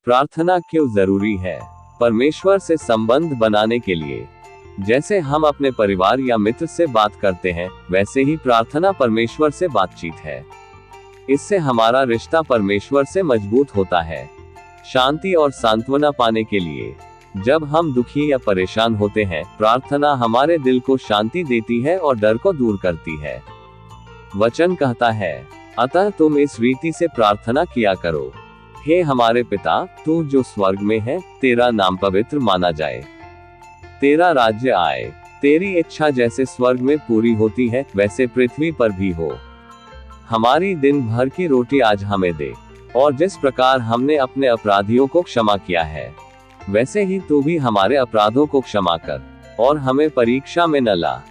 प्रार्थना क्यों जरूरी है? परमेश्वर से संबंध बनाने के लिए। जैसे हम अपने परिवार या मित्र से बात करते हैं, वैसे ही प्रार्थना परमेश्वर से बातचीत है। इससे हमारा रिश्ता परमेश्वर से मजबूत होता है। शांति और सांत्वना पाने के लिए। जब हम दुखी या परेशान होते हैं, प्रार्थना हमारे दिल को शांति देती है और डर को दूर करती है। वचन कहता है, अतः तुम इस रीति से प्रार्थना किया करो, हे हमारे पिता, तू जो स्वर्ग में है, तेरा नाम पवित्र माना जाए, तेरा राज्य आए, तेरी इच्छा जैसे स्वर्ग में पूरी होती है वैसे पृथ्वी पर भी हो। हमारी दिन भर की रोटी आज हमें दे, और जिस प्रकार हमने अपने अपराधियों को क्षमा किया है, वैसे ही तू भी हमारे अपराधों को क्षमा कर, और हमें परीक्षा में न ला,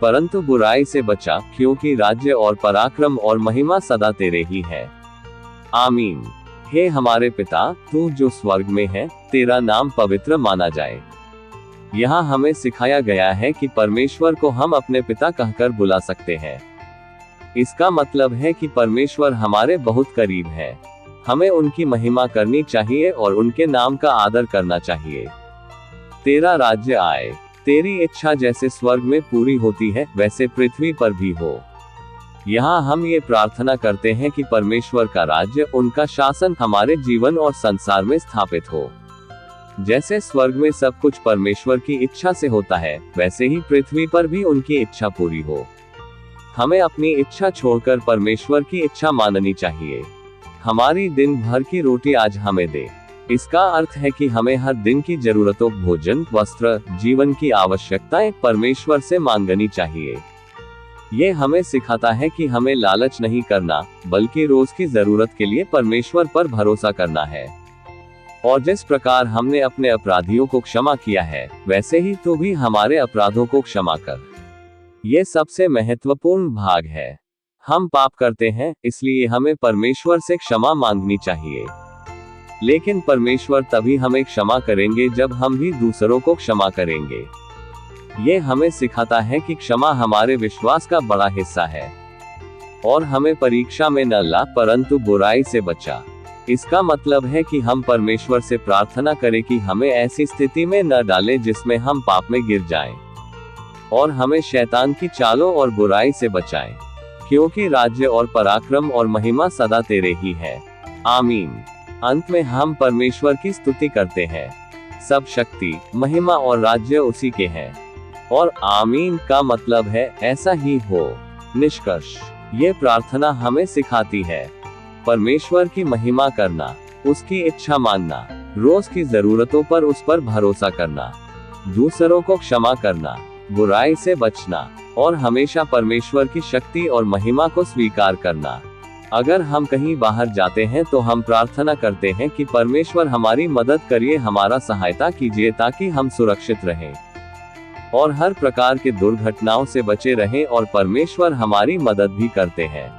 परंतु बुराई से बचा, क्योंकि राज्य और पराक्रम और महिमा सदा तेरे ही है। आमीन। हे हमारे पिता, तू जो स्वर्ग में है, तेरा नाम पवित्र माना जाए। यहाँ हमें सिखाया गया है कि परमेश्वर को हम अपने पिता कहकर बुला सकते हैं। इसका मतलब है कि परमेश्वर हमारे बहुत करीब है। हमें उनकी महिमा करनी चाहिए और उनके नाम का आदर करना चाहिए। तेरा राज्य आए, तेरी इच्छा जैसे स्वर्ग में पूरी होती है वैसे पृथ्वी पर भी हो। यहाँ हम ये प्रार्थना करते हैं कि परमेश्वर का राज्य, उनका शासन हमारे जीवन और संसार में स्थापित हो। जैसे स्वर्ग में सब कुछ परमेश्वर की इच्छा से होता है, वैसे ही पृथ्वी पर भी उनकी इच्छा पूरी हो। हमें अपनी इच्छा छोड़कर परमेश्वर की इच्छा माननी चाहिए। हमारी दिन भर की रोटी आज हमें दे। इसका अर्थ है कि हमें हर दिन की जरूरतों, भोजन, वस्त्र, जीवन की आवश्यकताएं परमेश्वर से मांगनी चाहिए। ये हमें सिखाता है कि हमें लालच नहीं करना, बल्कि रोज की जरूरत के लिए परमेश्वर पर भरोसा करना है। और जिस प्रकार हमने अपने अपराधियों को क्षमा किया है, वैसे ही तू भी हमारे अपराधों को क्षमा कर। ये सबसे महत्वपूर्ण भाग है। हम पाप करते हैं, इसलिए हमें परमेश्वर से क्षमा मांगनी चाहिए। लेकिन परमेश्वर तभी हमें क्षमा करेंगे जब हम भी दूसरों को क्षमा करेंगे। ये हमें सिखाता है कि क्षमा हमारे विश्वास का बड़ा हिस्सा है। और हमें परीक्षा में न ला, परंतु बुराई से बचा। इसका मतलब है कि हम परमेश्वर से प्रार्थना करें कि हमें ऐसी स्थिति में न डालें जिसमें हम पाप में गिर जाएं, और हमें शैतान की चालों और बुराई से बचाएं, क्योंकि राज्य और पराक्रम और महिमा सदा तेरे ही है। आमीन। अंत में हम परमेश्वर की स्तुति करते हैं। सब शक्ति, महिमा और राज्य उसी के हैं। और आमीन का मतलब है ऐसा ही हो। निष्कर्ष, ये प्रार्थना हमें सिखाती है परमेश्वर की महिमा करना, उसकी इच्छा मानना, रोज की जरूरतों पर उस पर भरोसा करना, दूसरों को क्षमा करना, बुराई से बचना, और हमेशा परमेश्वर की शक्ति और महिमा को स्वीकार करना। अगर हम कहीं बाहर जाते हैं तो हम प्रार्थना करते हैं कि परमेश्वर हमारी मदद करिए, हमारा सहायता कीजिए, ताकि हम सुरक्षित रहें और हर प्रकार के दुर्घटनाओं से बचे रहें, और परमेश्वर हमारी मदद भी करते हैं।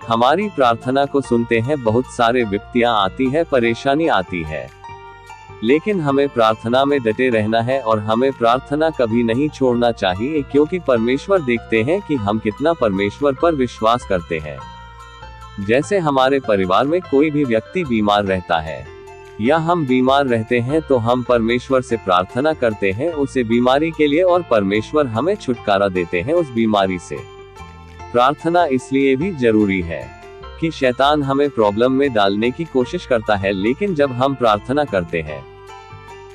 हमारी प्रार्थना को सुनते हैं। बहुत सारे विपत्तियां आती है, परेशानी आती है, लेकिन हमें प्रार्थना में डटे रहना है और हमें प्रार्थना कभी नहीं छोड़ना चाहिए, क्योंकि परमेश्वर देखते हैं कि हम कितना परमेश्वर पर विश्वास करते हैं। जैसे हमारे परिवार में कोई भी व्यक्ति बीमार रहता है या हम बीमार रहते हैं, तो हम परमेश्वर से प्रार्थना करते हैं उसे बीमारी के लिए, और परमेश्वर हमें छुटकारा देते हैं उस बीमारी से। प्रार्थना इसलिए भी जरूरी है कि शैतान हमें प्रॉब्लम में डालने की कोशिश करता है, लेकिन जब हम प्रार्थना करते हैं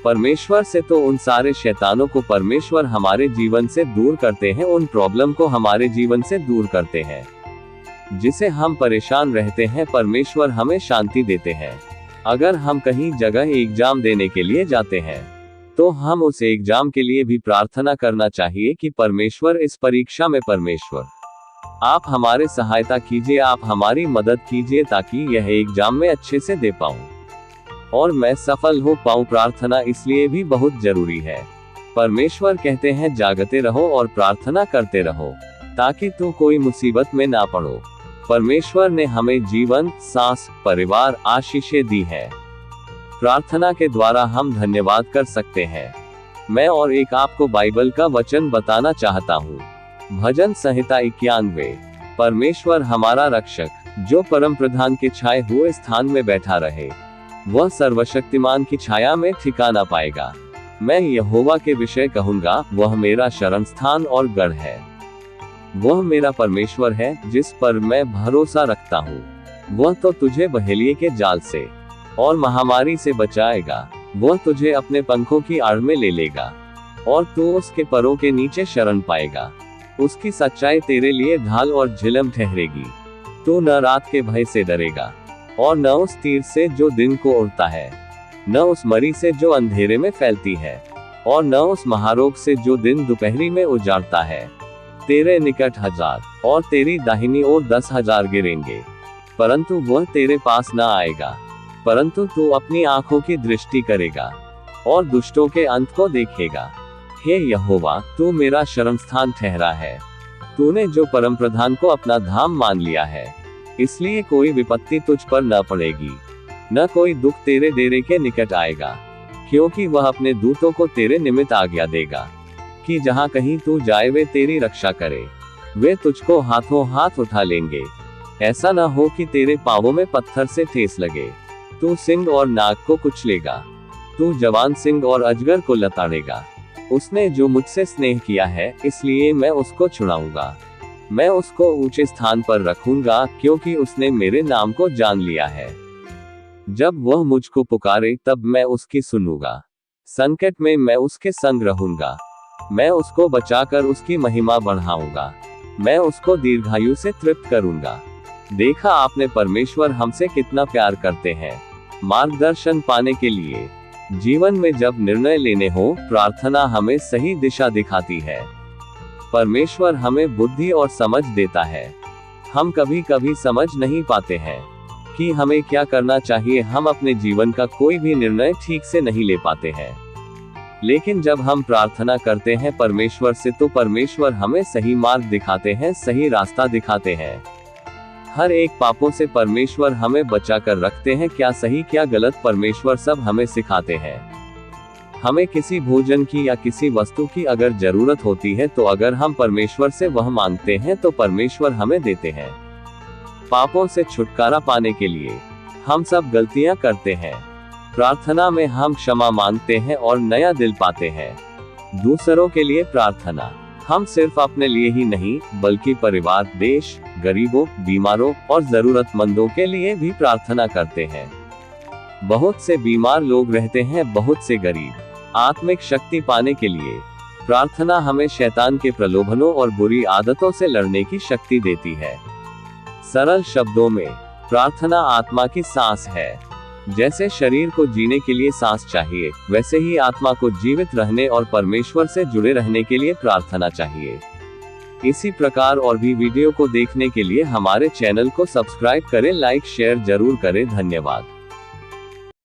परमेश्वर से, तो उन सारे शैतानों को परमेश्वर हमारे जीवन से दूर करते हैं, उन प्रॉब्लम को हमारे जीवन से दूर करते हैं जिसे हम परेशान रहते हैं। परमेश्वर हमें शांति देते हैं। अगर हम कहीं जगह एग्जाम देने के लिए जाते हैं, तो हम उस एग्जाम के लिए भी प्रार्थना करना चाहिए कि परमेश्वर, इस परीक्षा में परमेश्वर आप हमारे सहायता कीजिए, आप हमारी मदद कीजिए, ताकि यह एग्जाम में अच्छे से दे पाऊं और मैं सफल हो पाऊं। प्रार्थना इसलिए भी बहुत जरूरी है। परमेश्वर कहते हैं, जागते रहो और प्रार्थना करते रहो, ताकि तू कोई मुसीबत में ना पड़ो। परमेश्वर ने हमें जीवन, सांस, परिवार, आशीषें दी है। प्रार्थना के द्वारा हम धन्यवाद कर सकते हैं। मैं और एक आपको बाइबल का वचन बताना चाहता हूँ। भजन संहिता 91। परमेश्वर हमारा रक्षक, जो परम प्रधान के छाए हुए स्थान में बैठा रहे। वह सर्वशक्तिमान की छाया में ठिकाना पाएगा। मैं यहोवा के विषय कहूंगा, वह मेरा शरण स्थान और गढ़ है। वह मेरा परमेश्वर है, जिस पर मैं भरोसा रखता हूँ। वह तो तुझे बहेलिये के जाल से और महामारी से बचाएगा। वह तुझे अपने पंखों की आड़ में ले लेगा और तू उसके परों के नीचे शरण पाएगा। उसकी सच्चाई तेरे लिए ढाल और झिलम ठहरेगी। तू न रात के भय से डरेगा और न उस तीर से जो दिन को उड़ता है, न उस मरी से जो अंधेरे में फैलती है, और न उस महारोग से जो दिन दोपहरी में उजाड़ता है। तेरे निकट 1000 और तेरी दाहिनी ओर 10,000 गिरेंगे, परंतु वह तेरे पास न आएगा। परंतु तू अपनी आंखों की दृष्टि करेगा और दुष्टों के अंत को देखेगा। हे यहोवा, तू मेरा शरण स्थान ठहरा है। तूने जो परम प्रधान को अपना धाम मान लिया है, इसलिए कोई विपत्ति तुझ पर न पड़ेगी, न कोई दुख तेरे डेरे के निकट आएगा, क्योंकि वह अपने दूतों को तेरे निमित्त आज्ञा देगा कि जहां कहीं तू जाए वे तेरी रक्षा करे। वे तुझको हाथों हाथ उठा लेंगे, ऐसा न हो कि तेरे पांवों में पत्थर से ठेस लगे। तू सिंह और नाग को कुचलेगा, तू जवान सिंह और अजगर को लताड़ेगा। उसने जो मुझसे स्नेह किया है, इसलिए मैं उसको छुड़ाऊंगा। मैं उसको ऊंचे स्थान पर रखूंगा, क्योंकि उसने मेरे नाम को जान लिया है। जब वह मुझको पुकारे, तब मैं उसकी सुनूंगा। संकट में मैं उसके संग रहूंगा। मैं उसको बचाकर उसकी महिमा बढ़ाऊंगा। मैं उसको दीर्घायु से तृप्त करूंगा। देखा आपने परमेश्वर हमसे कितना प्यार करते हैं। मार्गदर्शन पाने के लिए जीवन में जब निर्णय लेने हो, प्रार्थना हमें सही दिशा दिखाती है। परमेश्वर हमें बुद्धि और समझ देता है। हम कभी कभी समझ नहीं पाते हैं कि हमें क्या करना चाहिए। हम अपने जीवन का कोई भी निर्णय ठीक से नहीं ले पाते हैं, लेकिन जब हम प्रार्थना करते हैं परमेश्वर से, तो परमेश्वर हमें सही मार्ग दिखाते हैं, सही रास्ता दिखाते हैं। हर एक पापों से परमेश्वर हमें बचा कर रखते हैं। क्या सही क्या गलत, परमेश्वर सब हमें सिखाते हैं। हमें किसी भोजन की या किसी वस्तु की अगर जरूरत होती है, तो अगर हम परमेश्वर से वह मांगते हैं तो परमेश्वर हमें देते हैं। पापों से छुटकारा पाने के लिए हम सब गलतियां करते हैं। प्रार्थना में हम क्षमा मांगते हैं और नया दिल पाते हैं। दूसरों के लिए प्रार्थना हम सिर्फ अपने लिए ही नहीं, बल्कि परिवार, देश, गरीबों, बीमारों और जरूरतमंदों के लिए भी प्रार्थना करते हैं। बहुत से बीमार लोग रहते हैं, बहुत से गरीब। आत्मिक शक्ति पाने के लिए प्रार्थना हमें शैतान के प्रलोभनों और बुरी आदतों से लड़ने की शक्ति देती है। सरल शब्दों में, प्रार्थना आत्मा की सांस है। जैसे शरीर को जीने के लिए सांस चाहिए, वैसे ही आत्मा को जीवित रहने और परमेश्वर से जुड़े रहने के लिए प्रार्थना चाहिए। इसी प्रकार और भी वीडियो को देखने के लिए हमारे चैनल को सब्सक्राइब करें, लाइक शेयर जरूर करें। धन्यवाद।